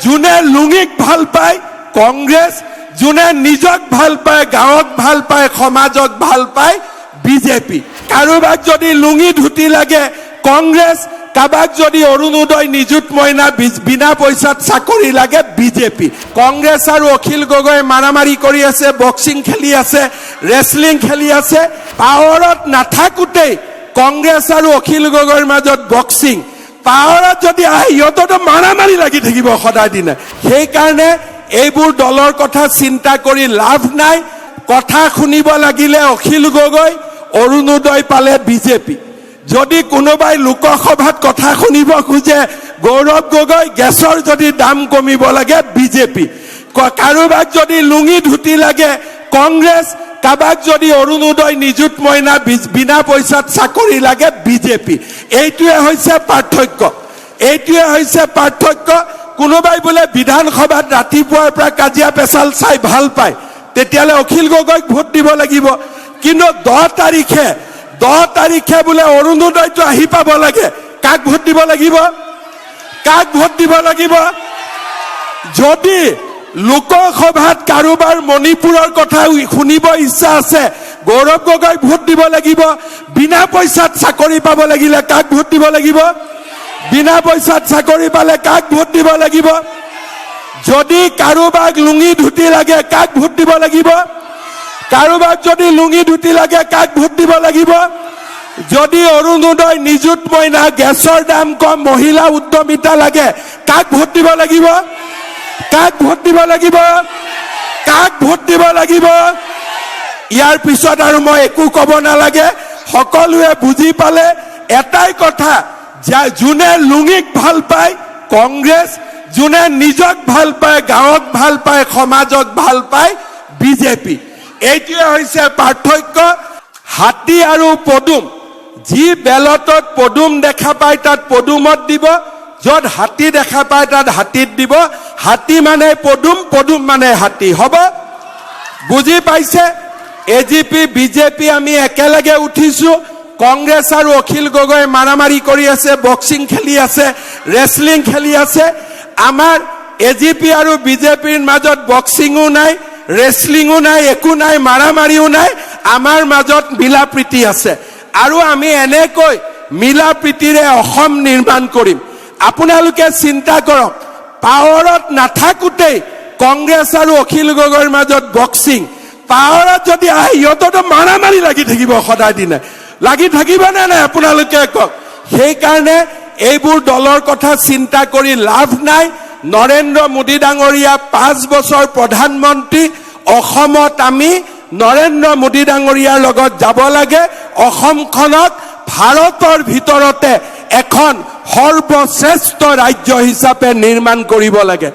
যোনে লুঙিক ভাল পায় কংগ্ৰেছ, যোনে নিজক ভাল পায়, গাঁৱক ভাল পায়, সমাজক ভাল পায় বিজেপি। কাৰোবাক যদি লুঙি ধুতি লাগে কংগ্ৰেছ, কাবাক যদি অৰুণোদয় নিযুত মইনা বিনা পইচাত চাকৰি লাগে বিজেপি। কংগ্ৰেছ আৰু অখিল গগৈ মাৰামাৰি কৰি আছে, বক্সিং খেলি আছে, ৰেচলিং খেলি আছে। পাৱাৰত নাথাকোতেই কংগ্ৰেছ আৰু অখিল গগৈৰ মাজত বক্সিং, পাৱাৰত যদি আহে সিহঁততো মাৰামাৰি লাগি থাকিব সদায় দিনে। সেইকাৰণে এইবোৰ দলৰ কথা চিন্তা কৰি লাভ নাই। কথা শুনিব লাগিলে অখিল গগৈ, অৰুণোদয় পালে বিজেপি। যদি কোনোবাই লোকসভাত কথা শুনিব খোজে গৌৰৱ গগৈ, গেছৰ যদি দাম কমিব লাগে বিজেপি। কাৰোবাক যদি লুঙি ধুতি লাগে কংগ্ৰেছ, কাবাক যদি অৰুণোদয় নিযুত মইনা বিনা পইচাত চাকৰি লাগে বিজেপি। এইটোৱে হৈছে পাৰ্থক্য, এইটোৱে হৈছে পাৰ্থক্য। কোনোবাই বোলে বিধানসভাত ৰাতিপুৱাৰ পৰা কাজিয়া পেচাল চাই ভাল পায়, তেতিয়াহ'লে অখিল গগৈক ভোট দিব লাগিব। কিন্তু 10 তাৰিখে বোলে অৰুণোদয়টো আহি পাব লাগে, কাক ভোট দিব লাগিব? কাক ভোট দিব লাগিব? যদি লোকসভাত কাৰোবাৰ মণিপুৰৰ কথা শুনিব ইচ্ছা আছে, গৌৰৱ গগৈক ভোট দিব লাগিব। বিনা পইচাত চাকৰি পাব লাগিলে কাক ভোট দিব লাগিব? বিনা পইচাত চাকৰি পালে কাক ভোট দিব লাগিব? যদি কাৰোবাক লুঙি ধুতি লাগে কাক ভোট দিব লাগিব? কাৰোবাক যদি লুঙি ধুতি লাগে কাক ভোট দিব লাগিব? যদি অৰুণোদয় নিযুত মইনা, গেছৰ দাম কম, মহিলা উদ্যমিতা লাগে কাক ভোট দিব লাগিব? কাক ভোট দিব লাগিব? কাক ভোট দিব লাগিব? ইয়াৰ পিছত আৰু মই একো ক'ব নালাগে, সকলোৱে বুজি পালে এটাই কথা, যোনে লুঙিক ভাল পায় কংগ্ৰেছ, যোনে নিজক ভাল পায়, গাঁৱক ভাল পায়, সমাজক ভাল পায় বিজেপি। এইটোৱে হৈছে পাৰ্থক্য। হাতী আৰু পদুম, যি বেলতত পদুম দেখা পায় তাত পদুমত দিব, য'ত হাতী দেখা পায় তাত হাতীত দিব। হাতী মানে পদুম, পদুম মানে হাতী। হ'ব? বুজি পাইছে? এজিপি বিজেপি আমি একেলগে উঠিছো। কংগ্ৰেছ আৰু অখিল গগৈ মাৰামাৰি কৰি আছে, বক্সিং খেলি আছে, ৰেচলিং খেলি আছে। আমাৰ এজিপি আৰু বিজেপিৰ মাজত বক্সিঙো নাই, ৰেচলিঙো নাই, একো নাই, মাৰামাৰিও নাই। আমাৰ মাজত মিলা প্ৰীতি আছে আৰু আমি এনেকৈ মিলা প্ৰীতিৰে অসম নিৰ্মাণ কৰিম। আপোনালোকে চিন্তা কৰক, পাৱাৰত নাথাকোতেই কংগ্ৰেছ আৰু অখিল গগৈৰ মাজত বক্সিং, পাৱাৰত যদি আহে সিহঁততো মাৰামাৰি লাগি থাকিব সদায় দিনে। লাগি থাকিব নে নাই আপোনালোকে কওক? সেইকাৰণে এইবোৰ দলৰ কথা চিন্তা কৰি লাভ নাই। নৰেন্দ্ৰ মোদী ডাঙৰীয়া 5 বছৰ প্ৰধানমন্ত্ৰী। অসমত আমি নৰেন্দ্ৰ মোদী ডাঙৰীয়াৰ লগত যাব লাগে। অসমখনক ভাৰতৰ ভিতৰতে এখন সৰ্বশ্ৰেষ্ঠ ৰাজ্য হিচাপে নিৰ্মাণ কৰিব লাগে।